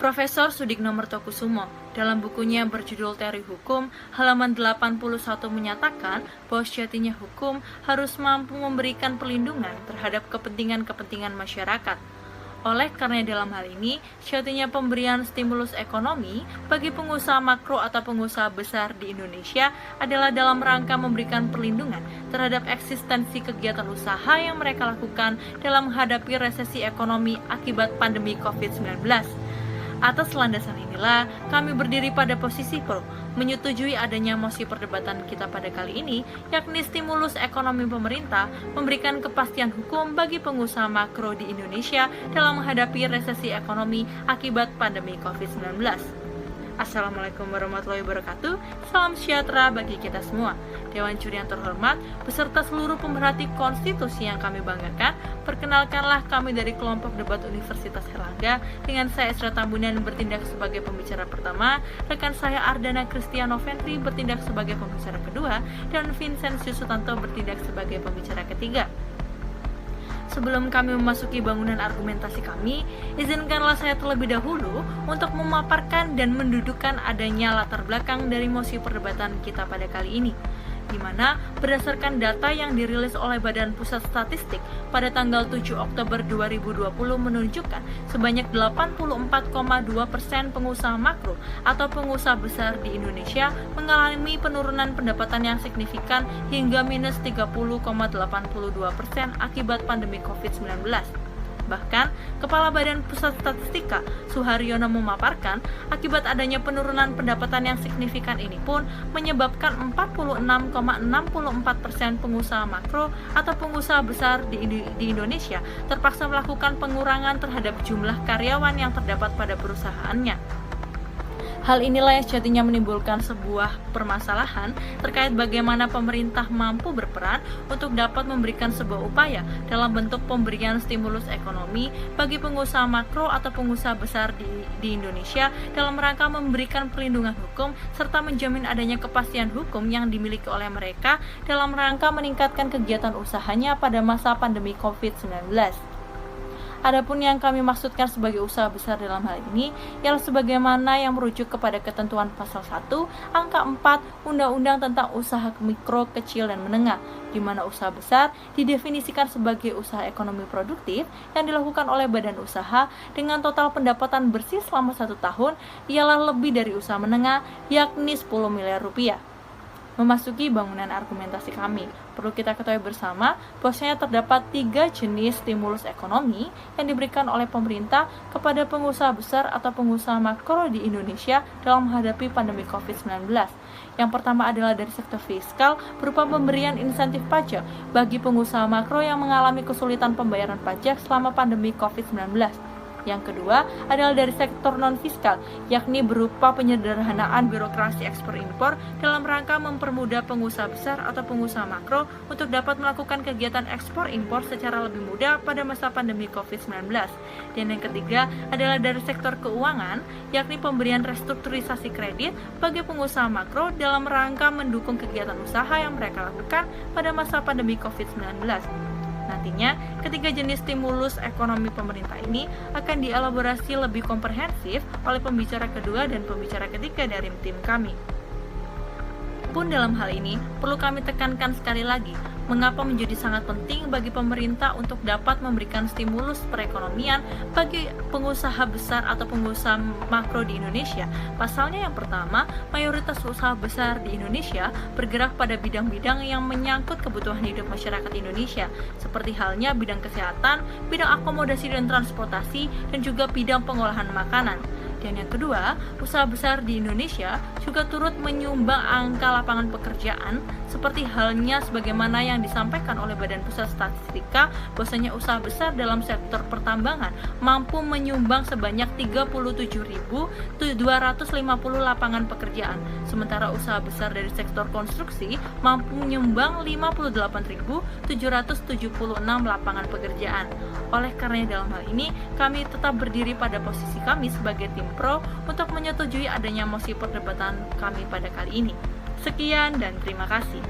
Profesor Sudikno Mertokusumo dalam bukunya berjudul Teori Hukum halaman 81 menyatakan bahwa sejatinya hukum harus mampu memberikan perlindungan terhadap kepentingan-kepentingan masyarakat. Oleh karena dalam hal ini, sejatinya pemberian stimulus ekonomi bagi pengusaha makro atau pengusaha besar di Indonesia adalah dalam rangka memberikan perlindungan terhadap eksistensi kegiatan usaha yang mereka lakukan dalam menghadapi resesi ekonomi akibat pandemi COVID-19. Atas landasan inilah, kami berdiri pada posisi pro, menyetujui adanya mosi perdebatan kita pada kali ini, yakni stimulus ekonomi pemerintah memberikan kepastian hukum bagi pengusaha makro di Indonesia dalam menghadapi resesi ekonomi akibat pandemi COVID-19. Assalamualaikum warahmatullahi wabarakatuh. Salam sejahtera bagi kita semua. Dewan Juri yang terhormat, beserta seluruh pemerhati konstitusi yang kami banggakan, perkenalkanlah kami dari kelompok debat Universitas Erlangga dengan saya Esra Tambunan bertindak sebagai pembicara pertama, rekan saya Ardana Kristiano Ventri bertindak sebagai pembicara kedua, dan Vincentius Sutanto bertindak sebagai pembicara ketiga. Sebelum kami memasuki bangunan argumentasi kami, izinkanlah saya terlebih dahulu untuk memaparkan dan mendudukkan adanya latar belakang dari mosi perdebatan kita pada kali ini, di mana berdasarkan data yang dirilis oleh Badan Pusat Statistik pada tanggal 7 Oktober 2020 menunjukkan sebanyak 84,2% pengusaha makro atau pengusaha besar di Indonesia mengalami penurunan pendapatan yang signifikan hingga minus 30,82% akibat pandemi COVID-19. Bahkan, Kepala Badan Pusat Statistika, Suharyono memaparkan, akibat adanya penurunan pendapatan yang signifikan ini pun menyebabkan 46,64% pengusaha makro atau pengusaha besar di Indonesia terpaksa melakukan pengurangan terhadap jumlah karyawan yang terdapat pada perusahaannya. Hal inilah yang sejatinya menimbulkan sebuah permasalahan terkait bagaimana pemerintah mampu berperan untuk dapat memberikan sebuah upaya dalam bentuk pemberian stimulus ekonomi bagi pengusaha makro atau pengusaha besar di Indonesia dalam rangka memberikan perlindungan hukum serta menjamin adanya kepastian hukum yang dimiliki oleh mereka dalam rangka meningkatkan kegiatan usahanya pada masa pandemi COVID-19. Adapun yang kami maksudkan sebagai usaha besar dalam hal ini ialah sebagaimana yang merujuk kepada ketentuan pasal 1 angka 4 Undang-Undang tentang usaha mikro, kecil, dan menengah, di mana usaha besar didefinisikan sebagai usaha ekonomi produktif yang dilakukan oleh badan usaha dengan total pendapatan bersih selama 1 tahun ialah lebih dari usaha menengah, yakni 10 miliar rupiah. Memasuki bangunan argumentasi kami, perlu kita ketahui bersama bahwasanya terdapat 3 jenis stimulus ekonomi yang diberikan oleh pemerintah kepada pengusaha besar atau pengusaha makro di Indonesia dalam menghadapi pandemi COVID-19. Yang pertama adalah dari sektor fiskal berupa pemberian insentif pajak bagi pengusaha makro yang mengalami kesulitan pembayaran pajak selama pandemi COVID-19. Yang kedua adalah dari sektor non-fiskal, yakni berupa penyederhanaan birokrasi ekspor-impor dalam rangka mempermudah pengusaha besar atau pengusaha makro untuk dapat melakukan kegiatan ekspor-impor secara lebih mudah pada masa pandemi COVID-19. Dan yang ketiga adalah dari sektor keuangan, yakni pemberian restrukturisasi kredit bagi pengusaha makro dalam rangka mendukung kegiatan usaha yang mereka lakukan pada masa pandemi COVID-19. Nantinya, ketiga jenis stimulus ekonomi pemerintah ini akan dielaborasi lebih komprehensif oleh pembicara kedua dan pembicara ketiga dari tim kami. Pun dalam hal ini, perlu kami tekankan sekali lagi, mengapa menjadi sangat penting bagi pemerintah untuk dapat memberikan stimulus perekonomian bagi pengusaha besar atau pengusaha makro di Indonesia. Pasalnya yang pertama, mayoritas usaha besar di Indonesia bergerak pada bidang-bidang yang menyangkut kebutuhan hidup masyarakat Indonesia, seperti halnya bidang kesehatan, bidang akomodasi dan transportasi, dan juga bidang pengolahan makanan. Dan yang kedua, usaha besar di Indonesia juga turut menyumbang angka lapangan pekerjaan seperti halnya sebagaimana yang disampaikan oleh Badan Pusat Statistika bahwasanya usaha besar dalam sektor pertambangan mampu menyumbang sebanyak 37.250 lapangan pekerjaan, sementara usaha besar dari sektor konstruksi mampu menyumbang 58.776 lapangan pekerjaan. Oleh karenanya dalam hal ini kami tetap berdiri pada posisi kami sebagai tim pro untuk menyetujui adanya mosi perdebatan kami pada kali ini. Sekian dan terima kasih.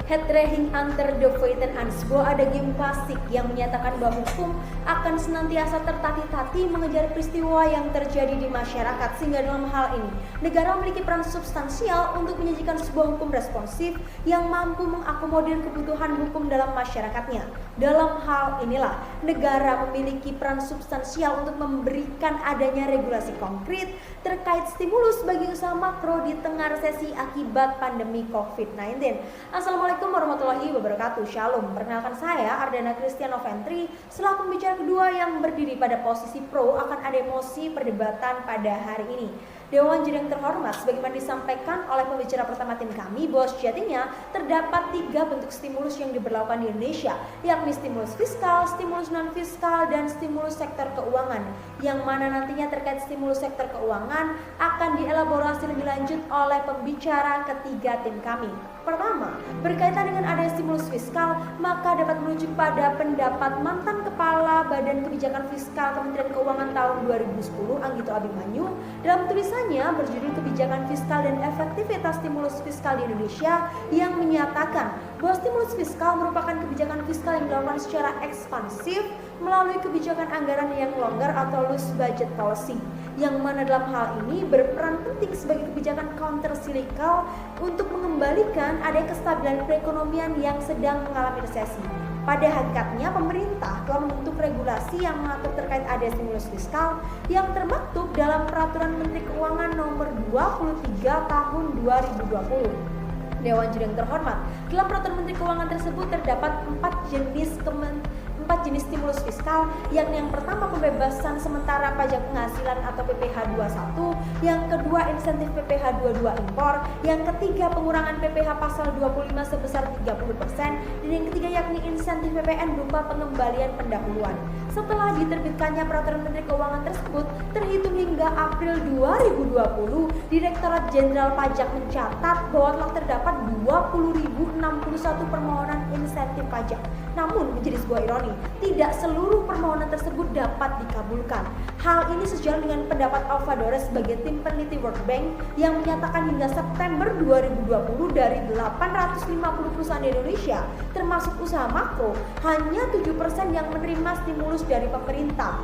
Head-racing antar De Feiten sebuah ada game klasik yang menyatakan bahwa hukum akan senantiasa tertati-tati mengejar peristiwa yang terjadi di masyarakat, sehingga dalam hal ini negara memiliki peran substansial untuk menyajikan sebuah hukum responsif yang mampu mengakomodir kebutuhan hukum dalam masyarakatnya. Dalam hal inilah negara memiliki peran substansial untuk memberikan adanya regulasi konkret terkait stimulus bagi usaha makro di tengah resesi akibat pandemi COVID-19. Assalamualaikum warahmatullahi wabarakatuh. Shalom. Perkenalkan saya Ardana Kristiano Ventri selaku pembicara kedua yang berdiri pada posisi pro akan ada mosi perdebatan pada hari ini. Dewan Juri yang terhormat, sebagaimana disampaikan oleh pembicara pertama tim kami, bahwa sejatinya terdapat 3 bentuk stimulus yang diberlakukan di Indonesia, yakni stimulus fiskal, stimulus non-fiskal, dan stimulus sektor keuangan, yang mana nantinya terkait stimulus sektor keuangan akan dielaborasi lebih lanjut oleh pembicara ketiga tim kami. Pertama, berkaitan dengan adanya stimulus fiskal, maka dapat merujuk pada pendapat mantan Kepala Badan Kebijakan Fiskal Kementerian Keuangan tahun 2010, Anggito Abimanyu, dalam tulisannya berjudul Kebijakan Fiskal dan Efektivitas Stimulus Fiskal di Indonesia, yang menyatakan bahwa stimulus fiskal merupakan kebijakan fiskal yang dilakukan secara ekspansif melalui kebijakan anggaran yang longgar atau loose budget policy, yang mana dalam hal ini berperan penting sebagai kebijakan countercyclical untuk mengembalikan adanya kestabilan perekonomian yang sedang mengalami resesi. Pada hakikatnya, pemerintah telah membentuk regulasi yang mengatur terkait adanya stimulus fiskal yang termaktub dalam Peraturan Menteri Keuangan Nomor 23 Tahun 2020. Dewan Juri yang terhormat, dalam Peraturan Menteri Keuangan tersebut terdapat 4 jenis stimulus fiskal, yakni yang pertama pembebasan sementara pajak penghasilan atau PPh 21, yang kedua insentif PPh 22 impor, yang ketiga pengurangan PPh pasal 25 sebesar 30%, dan yang ketiga yakni insentif PPN berupa pengembalian pendahuluan. Setelah diterbitkannya Peraturan Menteri Keuangan tersebut, terhitung hingga April 2020, Direktorat Jenderal Pajak mencatat bahwa telah terdapat 20.061 permohonan insentif pajak. Namun menjadi sebuah ironi, tidak seluruh permohonan tersebut dapat dikabulkan. Hal ini sejalan dengan pendapat Alvadores sebagai tim peneliti World Bank yang menyatakan hingga September 2020 dari 850 perusahaan di Indonesia, termasuk usaha makro, hanya 7% yang menerima stimulus dari pemerintah.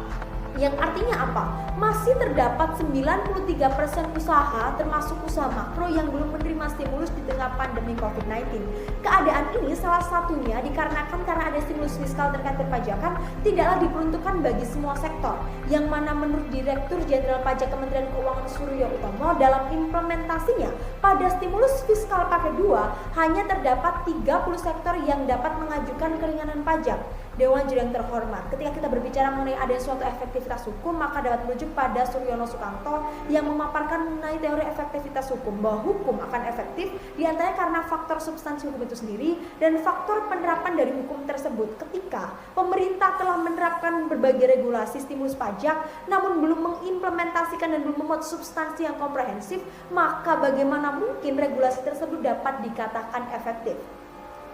Yang artinya apa? Masih terdapat 93% usaha termasuk usaha makro yang belum menerima stimulus di tengah pandemi COVID-19. Keadaan ini salah satunya dikarenakan karena ada stimulus fiskal terkait perpajakan tidaklah diperuntukkan bagi semua sektor, yang mana menurut Direktur Jenderal Pajak Kementerian Keuangan Suryo Utomo, dalam implementasinya pada stimulus fiskal paket 2 hanya terdapat 30 sektor yang dapat mengajukan keringanan pajak. Dewan Juri yang terhormat, ketika kita berbicara mengenai adanya suatu efektivitas hukum, maka dapat merujuk pada Suryono Sukanto yang memaparkan mengenai teori efektivitas hukum, bahwa hukum akan efektif diantaranya karena faktor substansi hukum itu sendiri dan faktor penerapan dari hukum tersebut. Ketika pemerintah telah menerapkan berbagai regulasi stimulus pajak namun belum mengimplementasikan dan belum memuat substansi yang komprehensif, maka bagaimana mungkin regulasi tersebut dapat dikatakan efektif?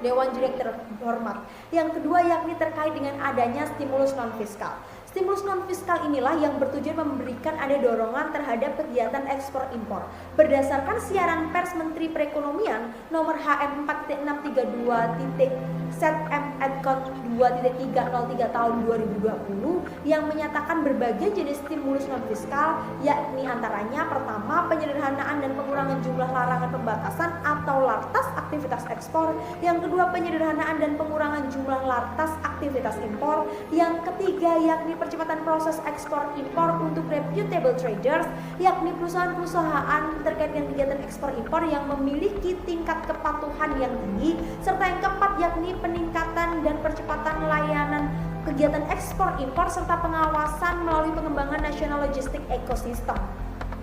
Dewan Juri yang terhormat, yang kedua yakni terkait dengan adanya stimulus non-fiskal. Stimulus non-fiskal inilah yang bertujuan memberikan ada dorongan terhadap kegiatan ekspor impor. Berdasarkan siaran pers Menteri Perekonomian nomor HM 4.632/Set-M-Adcon 2.303 tahun 2020 yang menyatakan berbagai jenis stimulus non-fiskal, yakni antaranya pertama penyederhanaan dan pengurangan jumlah larangan pembatasan atau lartas aktivitas ekspor, yang kedua penyederhanaan dan pengurangan jumlah lartas aktivitas impor, yang ketiga yakni percepatan proses ekspor impor untuk reputable traders, yakni perusahaan-perusahaan terkait dengan kegiatan ekspor impor yang memiliki tingkat kepatuhan yang tinggi, serta yang keempat yakni peningkatan dan percepatan layanan kegiatan ekspor impor serta pengawasan melalui pengembangan nasional logistik ekosistem.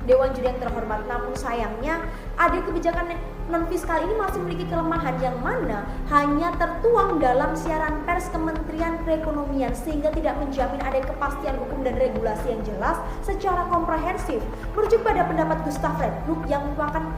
Dewan Juri yang terhormat, namun sayangnya ada kebijakan non-fiskal ini masih memiliki kelemahan yang mana hanya tertuang dalam siaran pers Kementerian Perekonomian sehingga tidak menjamin ada kepastian hukum dan regulasi yang jelas secara komprehensif. Merujuk pada pendapat Gustav Redbrook yang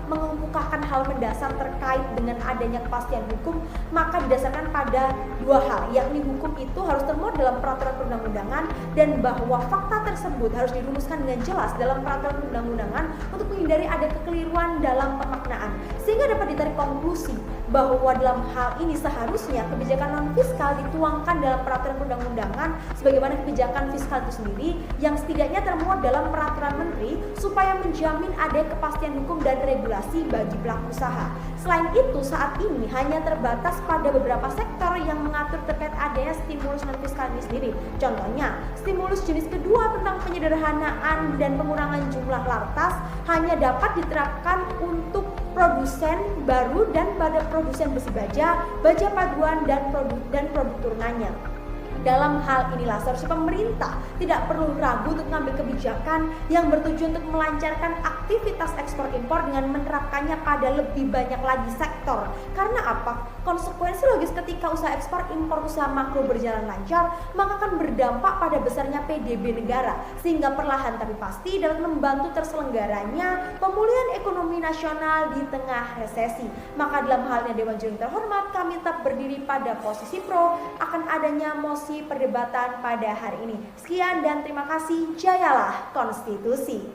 mengemukakan hal mendasar terkait dengan adanya kepastian hukum, maka didasarkan pada dua hal, yakni hukum itu harus termuat dalam peraturan perundang-undangan dan bahwa fakta tersebut harus dirumuskan dengan jelas dalam peraturan perundang-undangan untuk menghindari ada kekeliruan dalam pemaknaan. Sehingga dapat ditarik konklusi bahwa dalam hal ini seharusnya kebijakan non-fiskal dituangkan dalam peraturan perundang-undangan sebagaimana kebijakan fiskal itu sendiri yang setidaknya termuat dalam peraturan menteri supaya menjamin ada kepastian hukum dan regulasi bagi pelaku usaha. Selain itu, saat ini hanya terbatas pada beberapa sektor yang mengatur terkait adanya stimulus non-fiskal ini sendiri. Contohnya, stimulus jenis kedua tentang penyederhanaan dan pengurangan jumlah lartas hanya dapat diterapkan untuk produsen baru dan pada produsen besi baja paduan dan produk turunannya. Dalam hal inilah seharusnya pemerintah tidak perlu ragu untuk mengambil kebijakan yang bertujuan untuk melancarkan aktivitas ekspor impor dengan menerapkannya pada lebih banyak lagi sektor. Karena apa? Konsekuensi logis ketika usaha ekspor impor usaha makro berjalan lancar, maka akan berdampak pada besarnya PDB negara, sehingga perlahan tapi pasti dapat membantu terselenggaranya pemulihan ekonomi nasional di tengah resesi. Maka dalam halnya Dewan Juri terhormat, kami tetap berdiri pada posisi pro akan adanya mosi perdebatan pada hari ini. Sekian dan terima kasih. Jayalah konstitusi.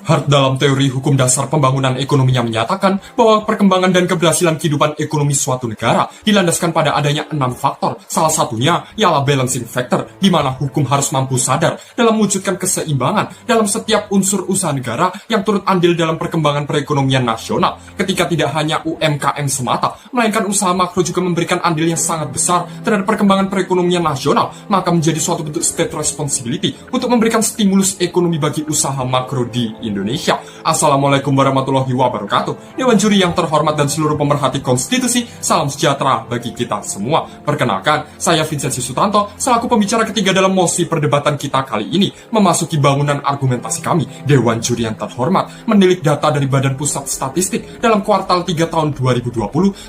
Hart dalam teori hukum dasar pembangunan ekonominya menyatakan bahwa perkembangan dan keberhasilan kehidupan ekonomi suatu negara dilandaskan pada adanya 6 faktor. Salah satunya ialah balancing factor, di mana hukum harus mampu sadar dalam mewujudkan keseimbangan dalam setiap unsur usaha negara yang turut andil dalam perkembangan perekonomian nasional. Ketika tidak hanya UMKM semata, melainkan usaha makro juga memberikan andil yang sangat besar terhadap perkembangan perekonomian nasional, maka menjadi suatu bentuk state responsibility untuk memberikan stimulus ekonomi bagi usaha makro di Indonesia. Assalamualaikum warahmatullahi wabarakatuh. Dewan Juri yang terhormat dan seluruh pemerhati konstitusi, salam sejahtera bagi kita semua. Perkenalkan, saya Vincent Sutanto selaku pembicara ketiga dalam mosi perdebatan kita kali ini. Memasuki bangunan argumentasi kami, Dewan Juri yang terhormat menilik data dari Badan Pusat Statistik dalam kuartal 3 tahun 2020,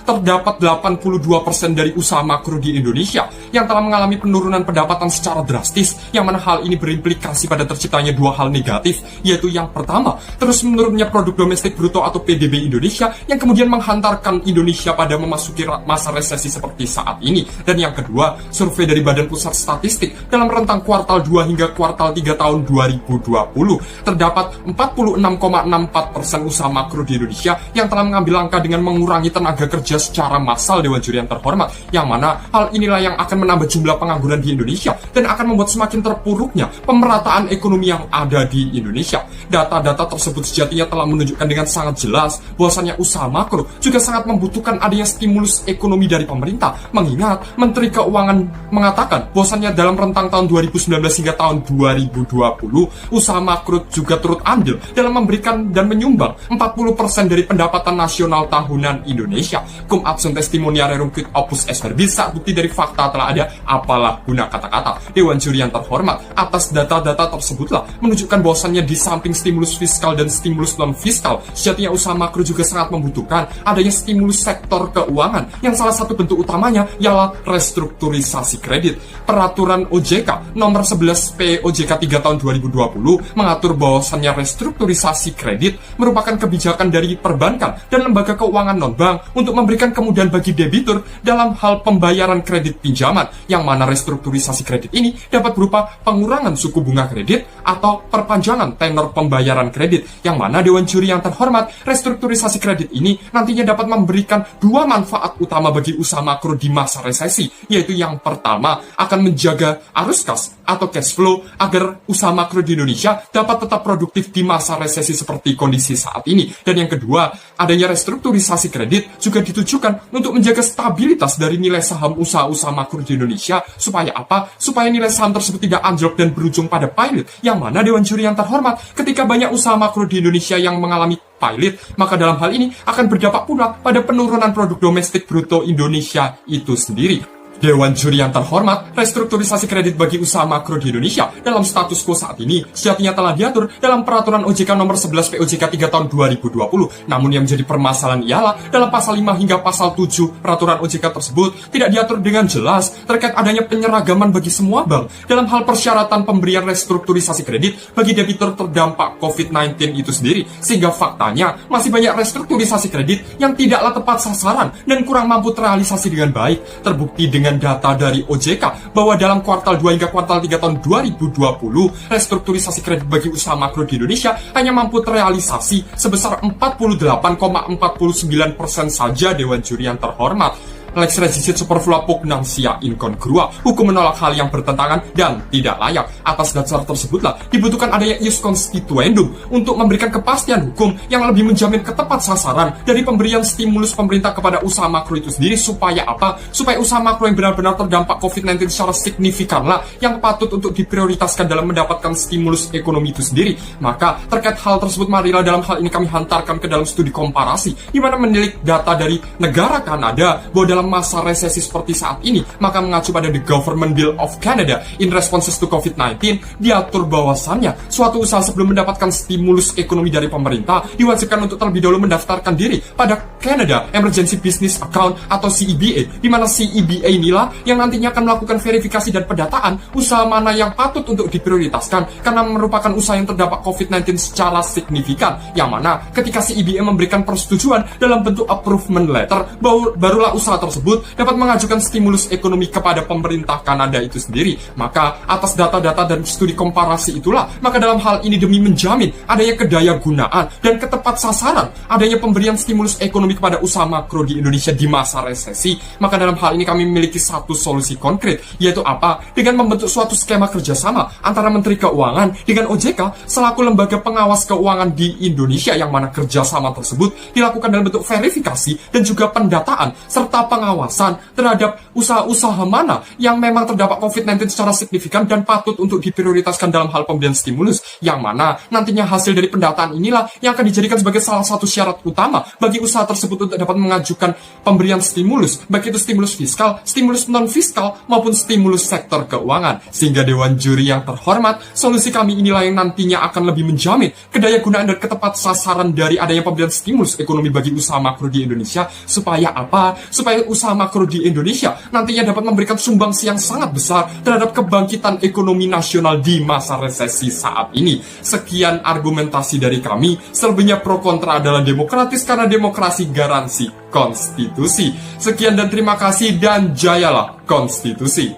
terdapat 82% dari usaha makro di Indonesia yang telah mengalami penurunan pendapatan secara drastis, yang mana hal ini berimplikasi pada terciptanya dua hal negatif, yaitu yang pertama, terus menurunnya produk domestik bruto atau PDB Indonesia yang kemudian menghantarkan Indonesia pada memasuki masa resesi seperti saat ini. Dan yang kedua, survei dari Badan Pusat Statistik dalam rentang kuartal 2 hingga kuartal 3 tahun 2020, terdapat 46,64% usaha makro di Indonesia yang telah mengambil langkah dengan mengurangi tenaga kerja secara massal. Dewan Juri yang terhormat, yang mana hal inilah yang akan menambah jumlah pengangguran di Indonesia dan akan membuat semakin terpuruknya pemerataan ekonomi yang ada di Indonesia. Data-data tersebut sejatinya telah menunjukkan dengan sangat jelas bahwasannya usaha makro juga sangat membutuhkan adanya stimulus ekonomi dari pemerintah, mengingat Menteri Keuangan mengatakan bahwasannya dalam rentang tahun 2019 hingga tahun 2020 usaha makro juga turut andil dalam memberikan dan menyumbang 40% dari pendapatan nasional tahunan Indonesia. Cum absum testimoniarum quid opus est verbis, saat bukti dari fakta telah ada, apalah guna kata-kata. Dewan Juri yang terhormat, atas data-data tersebutlah menunjukkan bahwasannya di samping stimulus fiskal dan stimulus non-fiskal, sejatinya usaha makro juga sangat membutuhkan adanya stimulus sektor keuangan, yang salah satu bentuk utamanya ialah restrukturisasi kredit. Peraturan OJK nomor 11 POJK 3 tahun 2020 mengatur bahwasannya restrukturisasi kredit merupakan kebijakan dari perbankan dan lembaga keuangan non-bank untuk memberikan kemudahan bagi debitur dalam hal pembayaran kredit pinjaman, yang mana restrukturisasi kredit ini dapat berupa pengurangan suku bunga kredit atau perpanjangan tenor pembayaran kredit, yang mana Dewan Juri yang terhormat, restrukturisasi kredit ini nantinya dapat memberikan dua manfaat utama bagi usaha makro di masa resesi, yaitu yang pertama akan menjaga arus kas atau cash flow agar usaha makro di Indonesia dapat tetap produktif di masa resesi seperti kondisi saat ini. Dan yang kedua, adanya restrukturisasi kredit juga ditujukan untuk menjaga stabilitas dari nilai saham usaha-usaha makro di Indonesia. Supaya apa? Supaya nilai saham tersebut tidak anjlok dan berujung pada pilot, yang mana Dewan Juri yang terhormat, ketika banyak usaha makro di Indonesia yang mengalami pilot, maka dalam hal ini akan berdampak pula pada penurunan produk domestik bruto Indonesia itu sendiri. Dewan Juri yang terhormat, restrukturisasi kredit bagi usaha makro di Indonesia dalam status quo saat ini sejatinya telah diatur dalam Peraturan OJK Nomor 11 POJK 3 Tahun 2020. Namun yang menjadi permasalahan ialah dalam pasal 5 hingga pasal 7 Peraturan OJK tersebut tidak diatur dengan jelas terkait adanya penyeragaman bagi semua bank dalam hal persyaratan pemberian restrukturisasi kredit bagi debitur terdampak COVID-19 itu sendiri, sehingga faktanya masih banyak restrukturisasi kredit yang tidaklah tepat sasaran dan kurang mampu terrealisasi dengan baik. Terbukti dengan data dari OJK bahwa dalam kuartal 2 hingga kuartal 3 tahun 2020, restrukturisasi kredit bagi usaha makro di Indonesia hanya mampu terrealisasi sebesar 48,49% saja. Dewan Juri yang terhormat, Lex Regisit Superflua Pugnansia Incongrua, hukum menolak hal yang bertentangan dan tidak layak. Atas dasar tersebutlah dibutuhkan adanya ius constituendum untuk memberikan kepastian hukum yang lebih menjamin ketepat sasaran dari pemberian stimulus pemerintah kepada usaha makro itu sendiri. Supaya apa? Supaya usaha makro yang benar-benar terdampak COVID-19 secara signifikanlah yang patut untuk diprioritaskan dalam mendapatkan stimulus ekonomi itu sendiri. Maka terkait hal tersebut, marilah dalam hal ini kami hantarkan ke dalam studi komparasi di mana menilik data dari negara Kanada bahwa dalam masa resesi seperti saat ini, maka mengacu pada The Government Bill of Canada in Responses to COVID-19, diatur bahwasannya suatu usaha sebelum mendapatkan stimulus ekonomi dari pemerintah diwajibkan untuk terlebih dahulu mendaftarkan diri pada Canada Emergency Business Account atau CEBA, di mana CEBA inilah yang nantinya akan melakukan verifikasi dan pendataan usaha mana yang patut untuk diprioritaskan karena merupakan usaha yang terdampak COVID-19 secara signifikan, yang mana ketika CEBA memberikan persetujuan dalam bentuk approvement letter, barulah usaha tersebut dapat mengajukan stimulus ekonomi kepada pemerintah Kanada itu sendiri. Maka atas data-data dan studi komparasi itulah, maka dalam hal ini demi menjamin adanya kedaya gunaan dan ketepat sasaran adanya pemberian stimulus ekonomi kepada usaha makro di Indonesia di masa resesi, maka dalam hal ini kami memiliki satu solusi konkret, yaitu apa? Dengan membentuk suatu skema kerjasama antara Menteri Keuangan dengan OJK selaku lembaga pengawas keuangan di Indonesia, yang mana kerjasama tersebut dilakukan dalam bentuk verifikasi dan juga pendataan serta pengawasan terhadap usaha-usaha mana yang memang terdampak COVID-19 secara signifikan dan patut untuk diprioritaskan dalam hal pemberian stimulus, yang mana nantinya hasil dari pendataan inilah yang akan dijadikan sebagai salah satu syarat utama bagi usaha tersebut untuk dapat mengajukan pemberian stimulus, baik itu stimulus fiskal, stimulus non-fiskal, maupun stimulus sektor keuangan. Sehingga Dewan Juri yang terhormat, solusi kami inilah yang nantinya akan lebih menjamin kedaya gunaan dan ketepat sasaran dari adanya pemberian stimulus ekonomi bagi usaha makro di Indonesia. Supaya apa? Supaya usaha makro di Indonesia nantinya dapat memberikan sumbangsi yang sangat besar terhadap kebangkitan ekonomi nasional di masa resesi saat ini. Sekian argumentasi dari kami. Selebihnya pro kontra adalah demokratis karena demokrasi garansi konstitusi. Sekian dan terima kasih, dan jayalah konstitusi.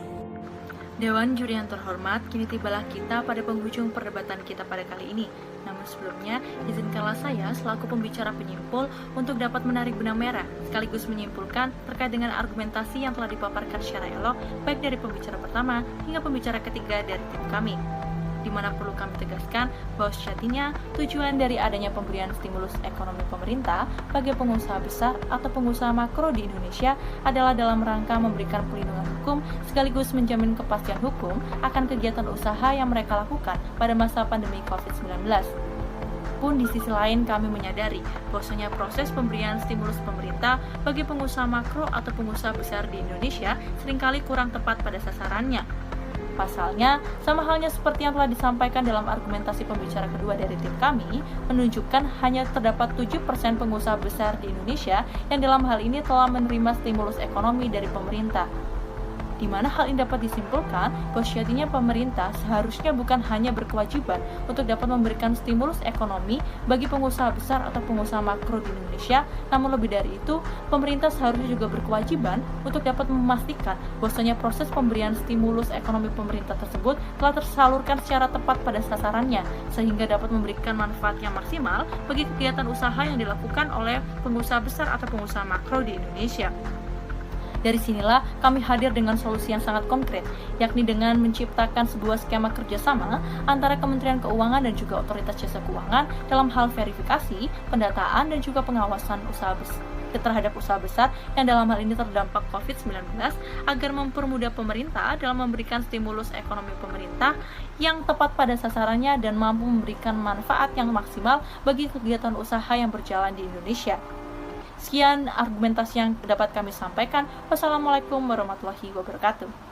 Dewan Juri yang terhormat, kini tibalah kita pada penghujung perdebatan kita pada kali ini. Namun sebelumnya, izinkanlah saya selaku pembicara penyimpul untuk dapat menarik benang merah, sekaligus menyimpulkan terkait dengan argumentasi yang telah dipaparkan secara elok, baik dari pembicara pertama hingga pembicara ketiga dari tim kami. Di mana perlu kami tegaskan bahwa sejatinya tujuan dari adanya pemberian stimulus ekonomi pemerintah bagi pengusaha besar atau pengusaha makro di Indonesia adalah dalam rangka memberikan perlindungan hukum sekaligus menjamin kepastian hukum akan kegiatan usaha yang mereka lakukan pada masa pandemi COVID-19. Pun di sisi lain kami menyadari bahwasanya proses pemberian stimulus pemerintah bagi pengusaha makro atau pengusaha besar di Indonesia seringkali kurang tepat pada sasarannya. Pasalnya, sama halnya seperti yang telah disampaikan dalam argumentasi pembicara kedua dari tim kami, menunjukkan hanya terdapat 7% pengusaha besar di Indonesia yang dalam hal ini telah menerima stimulus ekonomi dari pemerintah. Di mana hal ini dapat disimpulkan bahwa sejatinya pemerintah seharusnya bukan hanya berkewajiban untuk dapat memberikan stimulus ekonomi bagi pengusaha besar atau pengusaha makro di Indonesia, namun lebih dari itu, pemerintah seharusnya juga berkewajiban untuk dapat memastikan bahwasanya proses pemberian stimulus ekonomi pemerintah tersebut telah tersalurkan secara tepat pada sasarannya, sehingga dapat memberikan manfaat yang maksimal bagi kegiatan usaha yang dilakukan oleh pengusaha besar atau pengusaha makro di Indonesia. Dari sinilah kami hadir dengan solusi yang sangat konkret, yakni dengan menciptakan sebuah skema kerjasama antara Kementerian Keuangan dan juga Otoritas Jasa Keuangan dalam hal verifikasi, pendataan, dan juga pengawasan usaha besar terhadap usaha besar yang dalam hal ini terdampak COVID-19 agar mempermudah pemerintah dalam memberikan stimulus ekonomi pemerintah yang tepat pada sasarannya dan mampu memberikan manfaat yang maksimal bagi kegiatan usaha yang berjalan di Indonesia. Sekian argumentasi yang dapat kami sampaikan. Wassalamualaikum warahmatullahi wabarakatuh.